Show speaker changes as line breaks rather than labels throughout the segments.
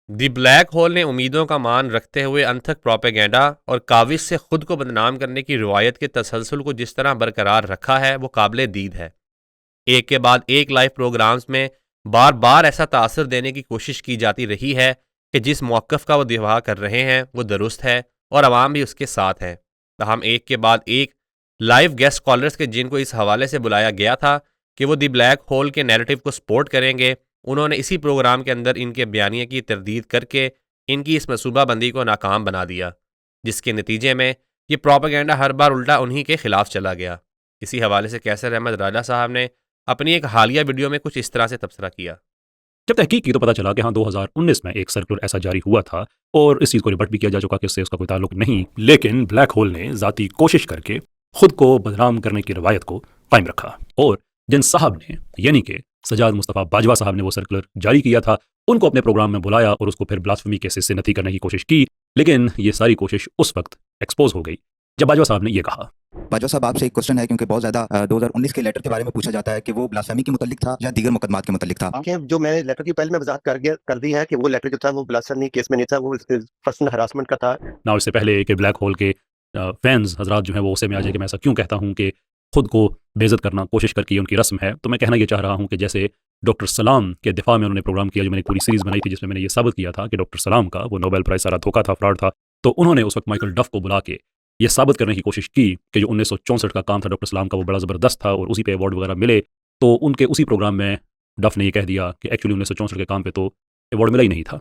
دی black hole نے امیدوں کا مان رکھتے ہوئے انتھک پروپیگنڈا اور کاوش سے خود کو بدنام کرنے کی روایت کے تسلسل کو جس طرح برقرار رکھا ہے وہ قابل دید ہے۔ ایک کے بعد ایک لائیو پروگرامز میں بار بار ایسا تاثر دینے کی کوشش کی جاتی رہی ہے کہ جس موقف کا وہ دفاع کر رہے ہیں وہ درست ہے اور عوام بھی اس کے ساتھ ہے۔ تاہم ایک کے بعد ایک لائیو گیسٹ کالرز کے جن کو اس حوالے سے بلایا گیا تھا کہ وہ دی بلیک ہول کے نیریٹو کو سپورٹ کریں گے، انہوں نے اسی پروگرام کے اندر ان کے بیانیے کی تردید کر کے ان کی اس منصوبہ بندی کو ناکام بنا دیا، جس کے نتیجے میں یہ پروپیگنڈا ہر بار الٹا انہی کے خلاف چلا گیا۔ اسی حوالے سے کیسر احمد راجہ صاحب نے اپنی ایک حالیہ ویڈیو میں کچھ اس طرح سے تبصرہ کیا۔
جب تحقیق کی تو پتہ چلا کہ ہاں 2019 میں ایک سرکولر ایسا جاری ہوا تھا اور اس چیز کو ریبٹ بھی کیا جا چکا کہ اس سے اس کا کوئی تعلق نہیں، لیکن بلیک ہول نے ذاتی کوشش کر کے خود کو بدنام کرنے کی روایت کو قائم رکھا، اور جن صاحب نے یعنی کہ سجاد مصطفیٰ باجوہ صاحب نے وہ سرکولر جاری کیا تھا، ان کو اپنے پروگرام میں بلایا اور اس کو پھر بلاسفمی کیسز سے نفی کرنے کی کوشش کی، لیکن یہ ساری کوشش اس وقت ایکسپوز ہو گئی جب باجوہ صاحب نے یہ کہا۔
باجوہ صاحب آپ سے ایک کوشچن ہے، کیونکہ بہت زیادہ 2019 کے لیٹر کے بارے میں پوچھا جاتا ہے کہ وہ بلاسفیمی کے متعلق تھا یا دیگر مقدمات کے متعلق تھا؟
کہ جو میں نے لیٹر کی پہلے میں وضاحت کر دی ہے کہ وہ لیٹر جو تھا وہ بلاسفیمی کیس میں نہیں تھا، وہ پرسنل ہراسمنٹ کا تھا۔
نہ اس سے پہلے کہ بلیک ہول کے فینز حضرات جو ہیں وہ غصے میں آ جائے کہ میں ایسا کیوں کہتا ہوں کہ خود کو بے عزت کرنا کوشش کر کے ان کی رسم ہے، تو میں کہنا یہ چاہ رہا ہوں کہ جیسے ڈاکٹر سلام کے دفاع میں انہوں نے پروگرام کیا، جو میں نے پوری سیریز بنائی تھی جس میں میں نے یہ ثابت کیا تھا کہ ڈاکٹر سلام کا وہ نوبل پرائز سارا دھوکا تھا، فراڈ تھا، تو انہوں نے اس وقت مائیکل ڈف کو بلا کے یہ ثابت کرنے کی کوشش کی کہ جو 1964 کا کام تھا ڈاکٹر سلام کا وہ بڑا زبردست تھا اور اسی پہ ایوارڈ وغیرہ ملے، تو ان کے اسی پروگرام میں ڈف نے یہ کہہ دیا کہ ایکچولی 1964 کے کام پہ تو ایوارڈ ملا ہی نہیں تھا۔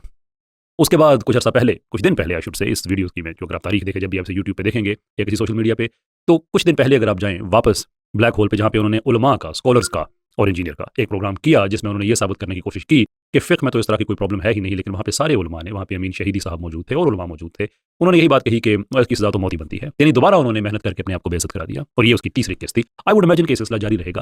اس کے بعد کچھ عرصہ پہلے، کچھ دن پہلے I should say, us videos کی میں جو اگر آپ تاریخ دیکھیں جب بھی آپ سے یوٹیوب پہ دیکھیں گے یا کسی سوشل میڈیا پہ، تو کچھ دن پہلے اگر آپ جائیں واپس بلیک ہول پہ، جہاں پہ انہوں نے علماء کا، اسکالرز کا اور انجینئر کا ایک پروگرام کیا، جس میں انہوں نے یہ ثابت کرنے کی کوشش کی کہ فقہ میں تو اس طرح کی کوئی پرابلم ہے ہی نہیں، لیکن وہاں پہ سارے علماء نے، وہاں پہ امین شہیدی صاحب موجود تھے اور علماء موجود تھے، انہوں نے یہی بات کہی کہ اس کی سزا تو موت ہی بنتی ہے، یعنی دوبارہ انہوں نے محنت کر کے اپنے آپ کو بے عزت کرا دیا، اور یہ اس کی تیسری کیس تھی۔ آئی ووڈ امیجن کہ یہ سلسلہ جاری رہے گا۔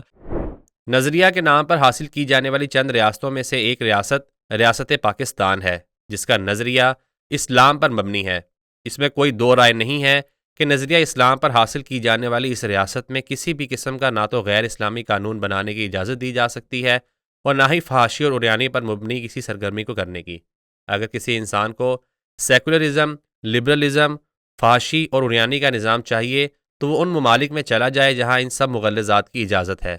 نظریہ کے نام پر حاصل کی جانے والی چند ریاستوں میں سے ایک ریاست پاکستان ہے، جس کا نظریہ اسلام پر مبنی ہے۔ اس میں کوئی دو رائے نہیں ہے کہ نظریہ اسلام پر حاصل کی جانے والی اس ریاست میں کسی بھی قسم کا نہ تو غیر اسلامی قانون بنانے کی اجازت دی جا سکتی ہے اور نہ ہی فحاشی اور عریانی پر مبنی کسی سرگرمی کو کرنے کی۔ اگر کسی انسان کو سیکولرزم، لبرلزم، فحاشی اور عریانی کا نظام چاہیے تو وہ ان ممالک میں چلا جائے جہاں ان سب مغلظات کی اجازت ہے۔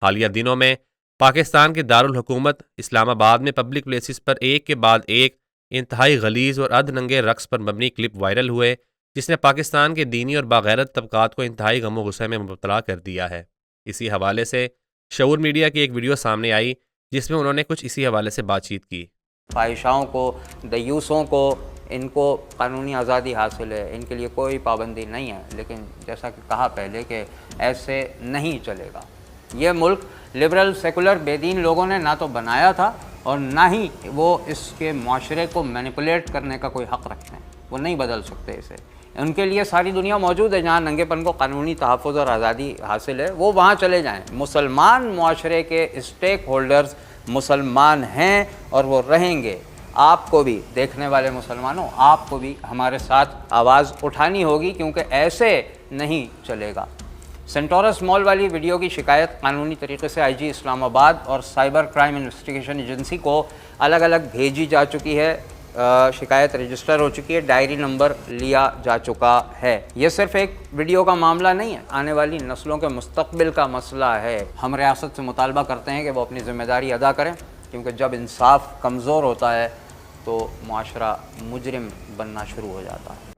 حالیہ دنوں میں پاکستان کے دارالحکومت اسلام آباد میں پبلک پلیسز پر ایک کے بعد ایک انتہائی غلیظ اور ادھ ننگے رقص پر مبنی کلپ وائرل ہوئے، جس نے پاکستان کے دینی اور باغیرت طبقات کو انتہائی غم و غصے میں مبتلا کر دیا ہے۔ اسی حوالے سے شعور میڈیا کی ایک ویڈیو سامنے آئی جس میں انہوں نے کچھ اسی حوالے سے بات چیت کی۔
فاحشاؤں کو، دیوسوں کو، ان کو قانونی آزادی حاصل ہے، ان کے لیے کوئی پابندی نہیں ہے، لیکن جیسا کہ کہا پہلے کہ ایسے نہیں چلے گا۔ یہ ملک لبرل سیکولر بے دین لوگوں نے نہ تو بنایا تھا اور نہ ہی وہ اس کے معاشرے کو مینیپولیٹ کرنے کا کوئی حق رکھتے ہیں، وہ نہیں بدل سکتے اسے۔ ان کے لیے ساری دنیا موجود ہے جہاں ننگے پن کو قانونی تحفظ اور آزادی حاصل ہے، وہ وہاں چلے جائیں۔ مسلمان معاشرے کے اسٹیک ہولڈرز مسلمان ہیں اور وہ رہیں گے۔ آپ کو بھی، دیکھنے والے مسلمانوں، آپ کو بھی ہمارے ساتھ آواز اٹھانی ہوگی، کیونکہ ایسے نہیں چلے گا۔ سینٹورس مال والی ویڈیو کی شکایت قانونی طریقے سے آئی جی اسلام آباد اور سائبر کرائم انویسٹیگیشن ایجنسی کو الگ الگ بھیجی جا چکی ہے، شکایت رجسٹر ہو چکی ہے، ڈائری نمبر لیا جا چکا ہے۔ یہ صرف ایک ویڈیو کا معاملہ نہیں ہے، آنے والی نسلوں کے مستقبل کا مسئلہ ہے۔ ہم ریاست سے مطالبہ کرتے ہیں کہ وہ اپنی ذمہ داری ادا کریں، کیونکہ جب انصاف کمزور ہوتا ہے تو معاشرہ مجرم بننا شروع ہو جاتا ہے۔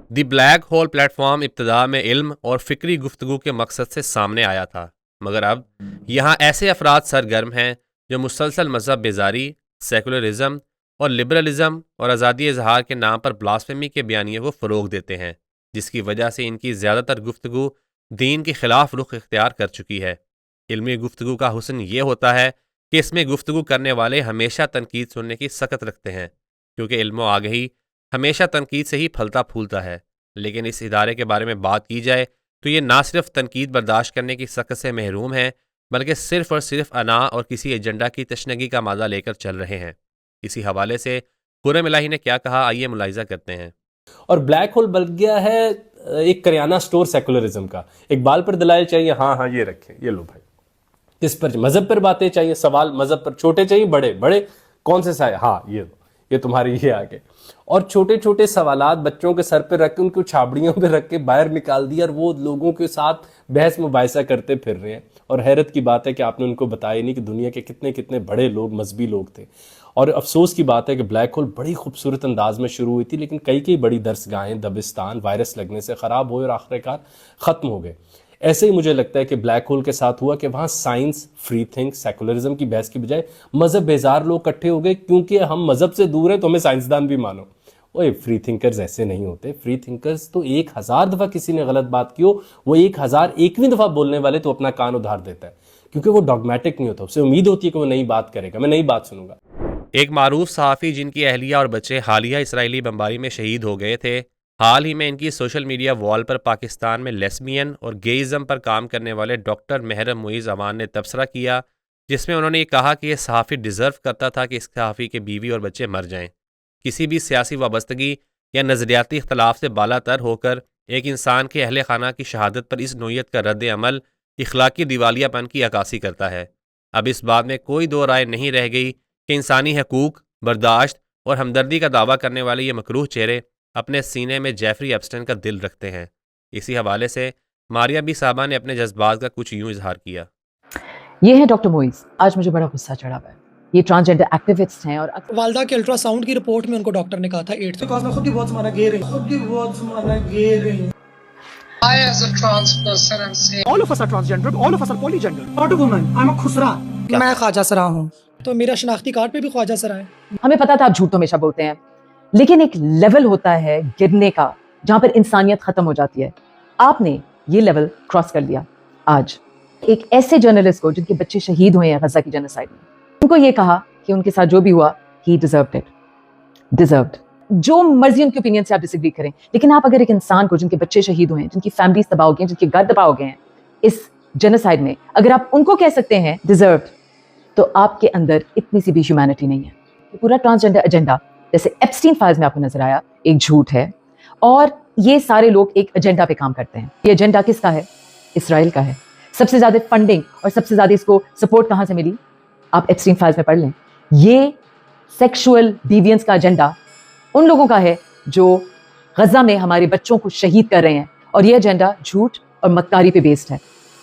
دی بلیک ہول پلیٹ فارم ابتدا میں علم اور فکری گفتگو کے مقصد سے سامنے آیا تھا، مگر اب یہاں ایسے افراد سرگرم ہیں جو مسلسل مذہب بیزاری، سیکولرزم اور لبرلزم اور آزادی اظہار کے نام پر بلاسفیمی کے بیانیے کو فروغ دیتے ہیں، جس کی وجہ سے ان کی زیادہ تر گفتگو دین کے خلاف رخ اختیار کر چکی ہے۔ علمی گفتگو کا حسن یہ ہوتا ہے کہ اس میں گفتگو کرنے والے ہمیشہ تنقید سننے کی سخت رکھتے ہیں، کیونکہ علم و آگہی ہمیشہ تنقید سے ہی پھلتا پھولتا ہے۔ لیکن اس ادارے کے بارے میں بات کی جائے تو یہ نہ صرف تنقید برداشت کرنے کی سخت سے محروم ہے، بلکہ صرف اور صرف انا اور کسی ایجنڈا کی تشنگی کا مادہ لے کر چل رہے ہیں۔ اسی حوالے سے خرم الہی نے کیا کہا، آئیے ملاحظہ کرتے ہیں۔
اور بلیک ہول بن گیا ہے ایک کریانہ سٹور سیکولرزم کا۔ اقبال پر دلائل چاہیے، ہاں ہاں یہ رکھیں، یہ لو بھائی۔ کس پر؟ مذہب پر باتیں چاہیے، سوال مذہب پر، چھوٹے چاہیے بڑے، بڑے کون سے سائے، ہاں یہ دو۔ کہ تمہاری یہ آگے. اور چھوٹے چھوٹے سوالات بچوں کے سر پہ رکھ کے ان کو چھابڑیوں پہ رکھ کے باہر نکال دیا، اور وہ لوگوں کے ساتھ بحث مباحثہ کرتے پھر رہے ہیں. اور حیرت کی بات ہے کہ آپ نے ان کو بتایا نہیں کہ دنیا کے کتنے کتنے بڑے لوگ، مذہبی لوگ تھے. اور افسوس کی بات ہے کہ بلیک ہول بڑی خوبصورت انداز میں شروع ہوئی تھی، لیکن کئی بڑی درسگاہیں دبستان وائرس لگنے سے خراب ہوئے اور آخرکار ختم ہو گئے. ایسے ہی مجھے لگتا ہے کہ بلیک ہول کے ساتھ ہوا کہ وہاں سائنس، فری تھنک، سیکولرزم کی بحث کی بجائے مذہب بیزار لوگ اکٹھے ہو گئے، کیونکہ ہم مذہب سے دور ہیں تو ہمیں سائنسدان بھی مانو. اوے فری تھنکرز ایسے نہیں ہوتے. فری تھنکرز تو 1000 دفعہ کسی نے غلط بات کی ہو، وہ 1001ویں دفعہ بولنے والے تو اپنا کان ادھار دیتا ہے، کیونکہ وہ ڈاگمیٹک نہیں ہوتا، اسے امید ہوتی ہے کہ وہ نئی بات کرے گا، میں نئی بات سنوں گا.
ایک معروف صحافی جن کی اہلیہ اور بچے حالیہ اسرائیلی بمباری میں شہید ہو گئے تھے، حال ہی میں ان کی سوشل میڈیا وال پر پاکستان میں لیسبین اور گیئزم پر کام کرنے والے ڈاکٹر محرم معیز امان نے تبصرہ کیا، جس میں انہوں نے یہ کہا کہ یہ صحافی ڈیزرو کرتا تھا کہ اس صحافی کے بیوی اور بچے مر جائیں. کسی بھی سیاسی وابستگی یا نظریاتی اختلاف سے بالا تر ہو کر ایک انسان کے اہل خانہ کی شہادت پر اس نوعیت کا رد عمل اخلاقی دیوالیہ پن کی عکاسی کرتا ہے. اب اس بات میں کوئی دو رائے نہیں رہ گئی کہ انسانی حقوق، برداشت اور ہمدردی کا دعویٰ کرنے والے یہ مکروہ چہرے اپنے سینے میں جیفری ایپسٹن کا دل رکھتے ہیں. اسی حوالے سے ماریہ بی صاحبہ نے اپنے جذبات کا کچھ یوں اظہار کیا.
یہ ہے ڈاکٹر معیز. آج مجھے بڑا غصہ چڑھا ہوا ہے. یہ ٹرانسجینڈر ایکٹیوسٹ ہیں اور
والدہ کے الٹرا ساؤنڈ کی رپورٹ میں ان کو ڈاکٹر نے کہا تھا 8 بیکاز میں خود بھی بہت زمانہ گے رہی ہوں. I as a trans person am saying all of us are transgender, all of us are polygender. Not a woman, I'm a khusra. میں خواجہ سرا ہوں تو میرا شناختی کارڈ پہ بھی خواجہ سرا ہے.
ہمیں پتا تھا آپ جھوٹ تو ہمیشہ بولتے ہیں، لیکن ایک لیول ہوتا ہے گرنے کا جہاں پر انسانیت ختم ہو جاتی ہے. آپ نے یہ لیول کراس کر لیا. آج ایک ایسے جرنلسٹ کو جن کے بچے شہید ہوئے ہیں غزہ کی جنوسائیڈ میں، ان کو یہ کہا کہ ان کے ساتھ جو بھی ہوا ہی ڈیزروڈ اٹ. ڈیزروڈ. جو مرضی ان کے اوپینین سے آپ ڈس ایگری کریں، لیکن آپ اگر ایک انسان کو جن کے بچے شہید ہوئے ہیں، جن کی فیملیز تباہ ہو گئی ہیں، جن کے گھر تباہ ہو گئے ہیں اس جنوسائیڈ میں، اگر آپ ان کو کہہ سکتے ہیں ڈیزروڈ، تو آپ کے اندر اتنی سی بھی ہیومینٹی نہیں ہے. یہ پورا ٹرانسجینڈر ایجنڈا جیسے ایپسٹین فائلز میں آپ کو نظر آیا ایک جھوٹ ہے، اور یہ سارے لوگ ایک ایجنڈا پہ کام کرتے ہیں. یہ ایجنڈا کس کا ہے؟ اسرائیل کا ہے. سب سے زیادہ فنڈنگ اور سب سے زیادہ اس کو سپورٹ کہاں سے ملی؟ آپ ایپسٹین فائلز میں پڑھ لیں. یہ سیکشول ڈیوینس کا ایجنڈا ان لوگوں کا ہے جو غزہ میں ہمارے بچوں کو شہید کر رہے ہیں، اور یہ ایجنڈا جھوٹ اور مکاری پہ بیسڈ ہے.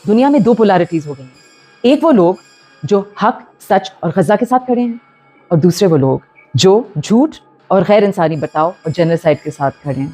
دنیا میں 2 پولارٹیز ہو گئی ہیں. ایک وہ لوگ جو حق، سچ اور غزہ کے ساتھ کھڑے ہیں، اور دوسرے وہ لوگ جو جھوٹ اور غیر انسانی برتاؤ اور جنوسائیڈ کے ساتھ کھڑے ہیں.